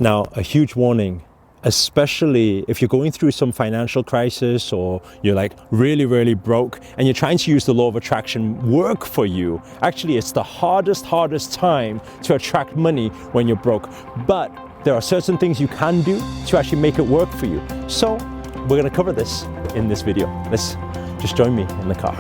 Now, a huge warning, especially if you're going through some financial crisis or you're like really broke and you're trying to use the law of attraction work for you. Actually, it's the hardest time to attract money when you're broke. But there are certain things you can do to actually make it work for you. So we're going to cover this in this video. Let's just join me in the car.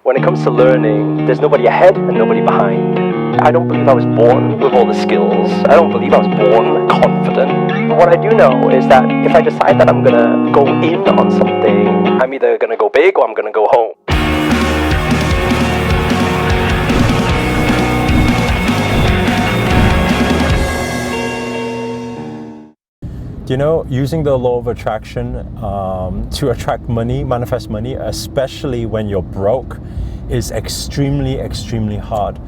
When it comes to learning, there's nobody ahead and nobody behind. I don't believe I was born with all the skills. I don't believe I was born confident. But what I do know is that if I decide that I'm gonna go in on something, I'm either gonna go big or I'm gonna go home. You know, using the law of attraction to attract money, manifest money, especially when you're broke, is extremely hard.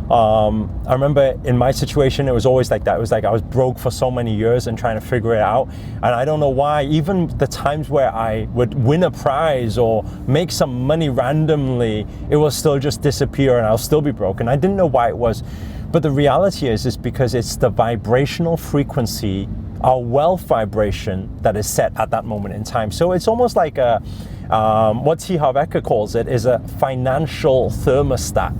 I remember in my situation, it was always like that. It was like I was broke for so many years and trying to figure it out. And I don't know why, even the times where I would win a prize or make some money randomly, it will still just disappear and I'll still be broke. And I didn't know why it was. But the reality is because it's the vibrational frequency, our wealth vibration, that is set at that moment in time. So it's almost like a, what T. Harv Eker calls it, is a financial thermostat.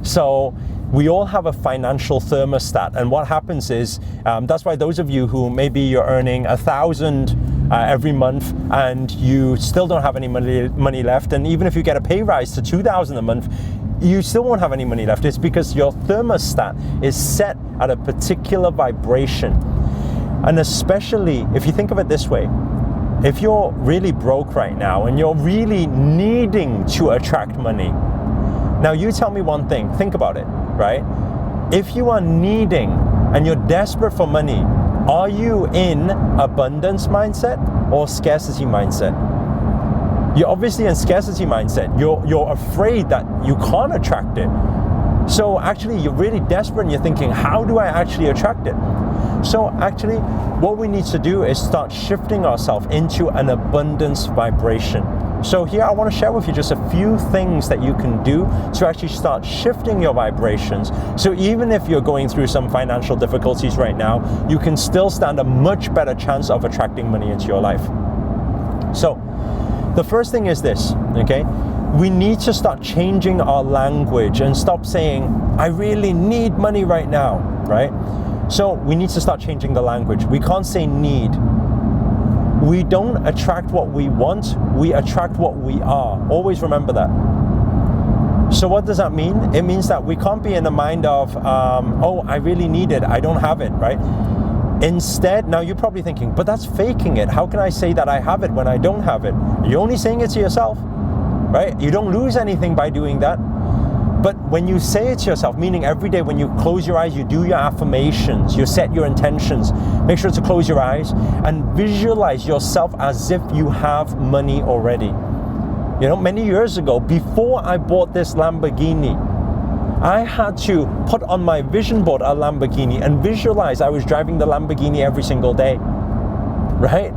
So we all have a financial thermostat, and what happens is, that's why those of you who maybe you're earning 1,000 every month and you still don't have any money left, and even if you get a pay rise to 2,000 a month, you still won't have any money left. It's because your thermostat is set at a particular vibration. And especially if you think of it this way, if you're really broke right now and you're really needing to attract money, now you tell me one thing, think about it, right? If you are needing and you're desperate for money, are you in abundance mindset or scarcity mindset? You're obviously in scarcity mindset. You're afraid that you can't attract it. So actually you're really desperate and you're thinking, how do I actually attract it? So actually what we need to do is start shifting ourselves into an abundance vibration. So here I want to share with you just a few things that you can do to actually start shifting your vibrations. So even if you're going through some financial difficulties right now, you can still stand a much better chance of attracting money into your life. So the first thing is this, okay? We need to start changing our language and stop saying, I really need money right now, right? So we need to start changing the language. We can't say need. We don't attract what we want, we attract what we are. Always remember that. So what does that mean? It means that we can't be in the mind of, oh, I really need it, I don't have it, right? Instead, now you're probably thinking, but that's faking it. How can I say that I have it when I don't have it? You're only saying it to yourself, right? You don't lose anything by doing that. But when you say it to yourself, meaning every day when you close your eyes, you do your affirmations, you set your intentions, make sure to close your eyes and visualize yourself as if you have money already. You know, many years ago, before I bought this Lamborghini, I had to put on my vision board a Lamborghini and visualize I was driving the Lamborghini every single day, right?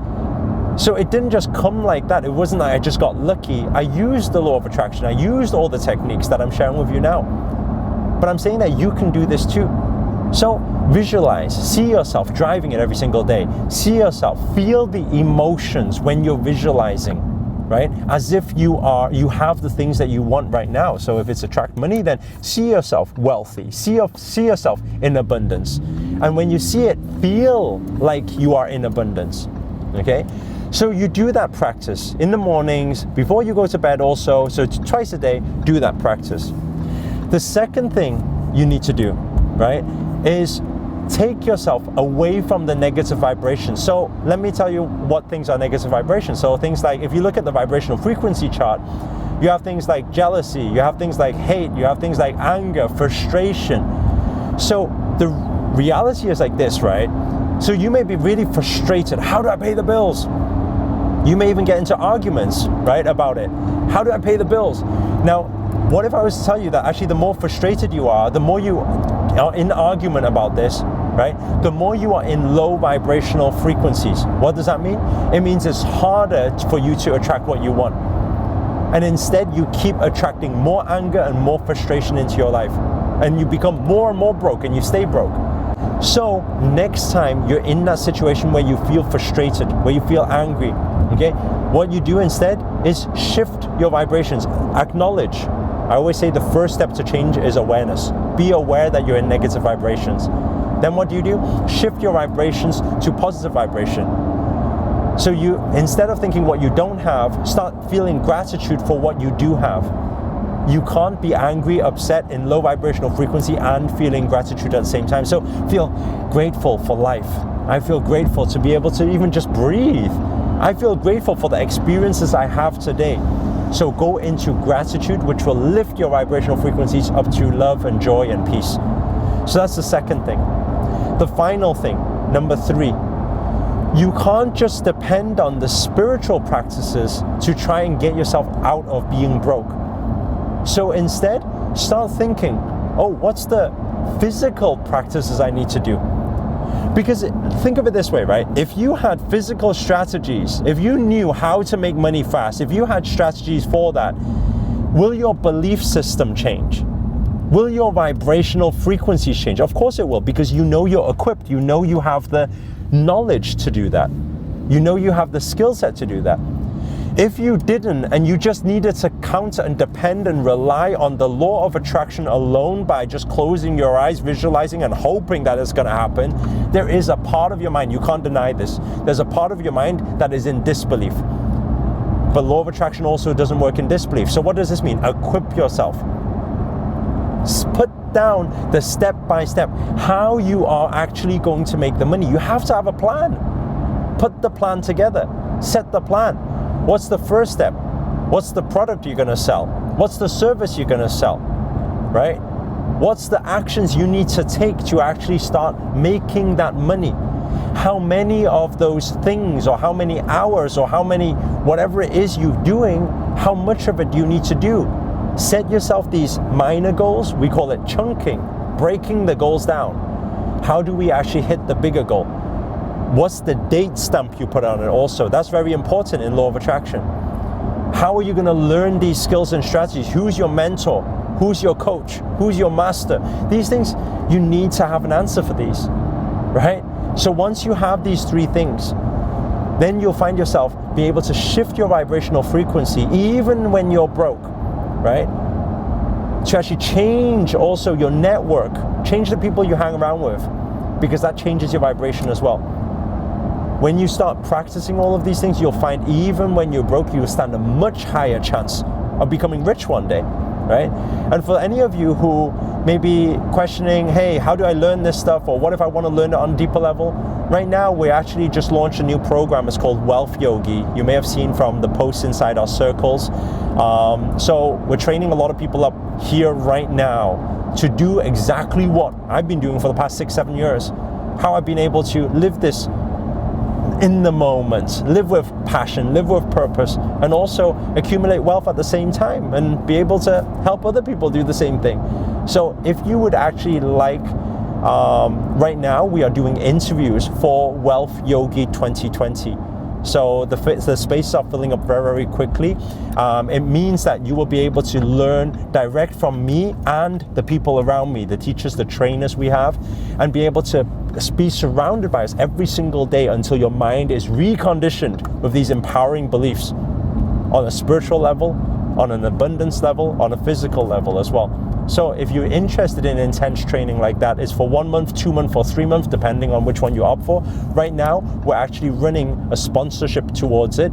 So it didn't just come like that. It wasn't that I just got lucky. I used the law of attraction. I used all the techniques that I'm sharing with you now. But I'm saying that you can do this too. So visualize, see yourself driving it every single day. See yourself, feel the emotions when you're visualizing, right? As if you have the things that you want right now. So if it's attract money, then see yourself wealthy, see yourself in abundance. And when you see it, feel like you are in abundance, okay? So you do that practice in the mornings, before you go to bed also, so twice a day, do that practice. The second thing you need to do, right, is take yourself away from the negative vibrations. So let me tell you what things are negative vibrations. So things like, if you look at the vibrational frequency chart, you have things like jealousy, you have things like hate, you have things like anger, frustration. So the reality is like this, right? So you may be really frustrated. How do I pay the bills? You may even get into arguments, right, about it. How do I pay the bills? Now, what if I was to tell you that actually the more frustrated you are, the more you are in argument about this, right? The more you are in low vibrational frequencies. What does that mean? It means it's harder for you to attract what you want. And instead you keep attracting more anger and more frustration into your life. And you become more and more broke and you stay broke. So next time you're in that situation where you feel frustrated, where you feel angry, okay, what you do instead is shift your vibrations. Acknowledge. I always say the first step to change is awareness. Be aware that you're in negative vibrations. Then what do? Shift your vibrations to positive vibration. So you, instead of thinking what you don't have, start feeling gratitude for what you do have. You can't be angry, upset in low vibrational frequency and feeling gratitude at the same time. So feel grateful for life. I feel grateful to be able to even just breathe. I feel grateful for the experiences I have today. So go into gratitude, which will lift your vibrational frequencies up to love and joy and peace. So that's the second thing. The final thing, number 3, you can't just depend on the spiritual practices to try and get yourself out of being broke. So instead, start thinking, oh, what's the physical practices I need to do? Because think of it this way, right? If you had physical strategies, if you knew how to make money fast, if you had strategies for that, will your belief system change? Will your vibrational frequencies change? Of course it will, because you know you're equipped. You know you have the knowledge to do that. You know you have the skill set to do that. If you didn't, and you just needed to counter and depend and rely on the law of attraction alone by just closing your eyes, visualizing and hoping that it's going to happen, there is a part of your mind, you can't deny this, there's a part of your mind that is in disbelief. But law of attraction also doesn't work in disbelief. So what does this mean? Equip yourself. Put down the step by step how you are actually going to make the money. You have to have a plan. Put the plan together. Set the plan. What's the first step? What's the product you're going to sell? What's the service you're going to sell? Right? What's the actions you need to take to actually start making that money? How many of those things, or how many hours, or how many, whatever it is you're doing, how much of it do you need to do? Set yourself these minor goals. We call it chunking, breaking the goals down. How do we actually hit the bigger goal? What's the date stamp you put on it also? That's very important in law of attraction. How are you going to learn these skills and strategies? Who's your mentor? Who's your coach? Who's your master? These things, you need to have an answer for these, right? So once you have these 3 things, then you'll find yourself be able to shift your vibrational frequency even when you're broke, right? To actually change also your network, change the people you hang around with, because that changes your vibration as well. When you start practicing all of these things, you'll find even when you're broke, you will stand a much higher chance of becoming rich one day, right? And for any of you who may be questioning, hey, how do I learn this stuff? Or what if I want to learn it on a deeper level? Right now, we actually just launched a new program. It's called Wealth Yogi. You may have seen from the posts inside our circles. So we're training a lot of people up here right now to do exactly what I've been doing for the past 6-7 years. How I've been able to live this in the moment, live with passion, live with purpose, and also accumulate wealth at the same time and be able to help other people do the same thing. So if you would actually like, right now we are doing interviews for Wealth Yogi 2020. So the spaces are filling up very, very quickly. It means that you will be able to learn direct from me and the people around me, the teachers, the trainers we have, and be able to be surrounded by us every single day until your mind is reconditioned with these empowering beliefs on a spiritual level, on an abundance level, on a physical level as well. So if you're interested in intense training like that, it's for 1 month, 2 months, or 3 months, depending on which one you opt for. Right now, we're actually running a sponsorship towards it,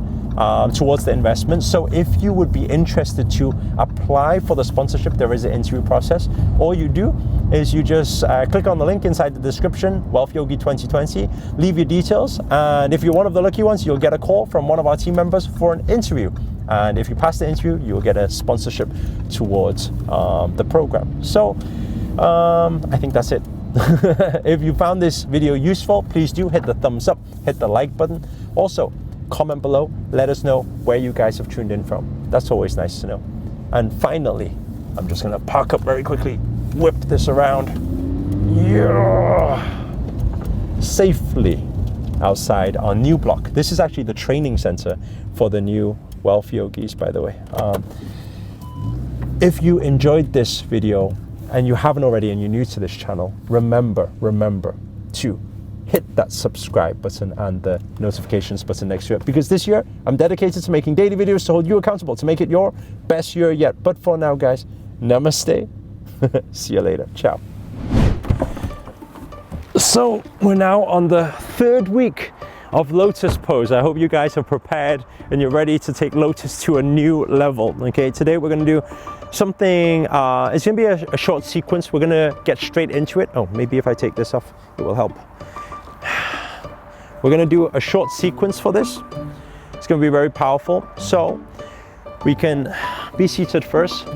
towards the investment. So if you would be interested to apply for the sponsorship, there is an interview process. All you do is you just click on the link inside the description, Wealth Yogi 2020, leave your details, and if you're one of the lucky ones, you'll get a call from one of our team members for an interview. And if you pass the interview, you'll get a sponsorship towards the program. So I think that's it. If you found this video useful, please do hit the thumbs up, hit the like button. Also, comment below, let us know where you guys have tuned in from. That's always nice to know. And finally, I'm just gonna park up very quickly, whip this around, safely outside our new block. This is actually the training center for the new Wealth Yogis, by the way. If you enjoyed this video, and you haven't already and you're new to this channel, remember to hit that subscribe button and the notifications button next to it, because this year I'm dedicated to making daily videos to hold you accountable, to make it your best year yet. But for now, guys, namaste. See you later. Ciao. So we're now on the 3rd week of lotus pose. I hope you guys are prepared and you're ready to take lotus to a new level. Okay, today we're going to do something, it's going to be a short sequence. We're going to get straight into it. Oh, maybe if I take this off, it will help. We're going to do a short sequence for this. It's going to be very powerful. So we can be seated first.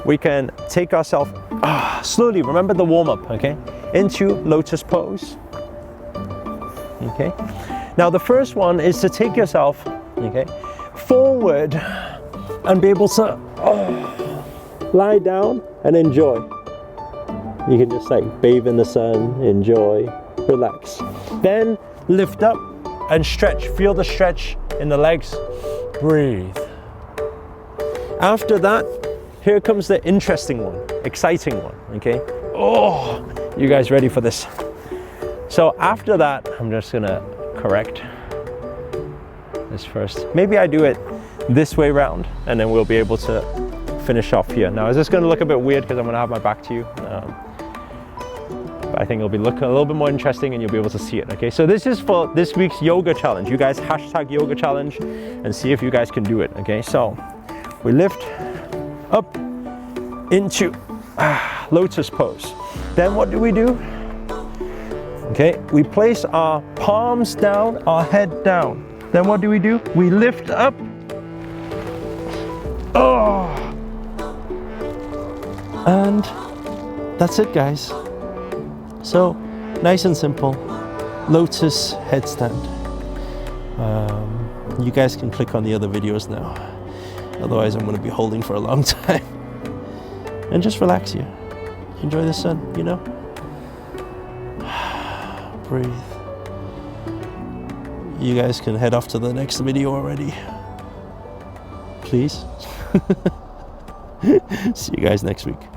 We can take ourselves slowly, remember the warm-up, okay, into lotus pose. Okay, now the first one is to take yourself, okay, forward and be able to lie down and enjoy. You can just like bathe in the sun, enjoy, relax. Then lift up and stretch. Feel the stretch in the legs. Breathe. After that, here comes the interesting one, exciting one, okay? Oh, you guys ready for this? So after that, I'm just gonna correct this first. Maybe I do it this way round and then we'll be able to finish off here. Now, is this gonna look a bit weird because I'm gonna have my back to you? But I think it'll be looking a little bit more interesting and you'll be able to see it, okay? So this is for this week's yoga challenge. You guys hashtag yoga challenge and see if you guys can do it, okay? So we lift up into lotus pose. Then what do? Okay, we place our palms down, our head down. Then what do? We lift up. Oh, and that's it, guys. So nice and simple, lotus headstand. You guys can click on the other videos now. Otherwise, I'm going to be holding for a long time. And just relax here. Enjoy the sun, you know? Breathe. You guys can head off to the next video already. Please. See you guys next week.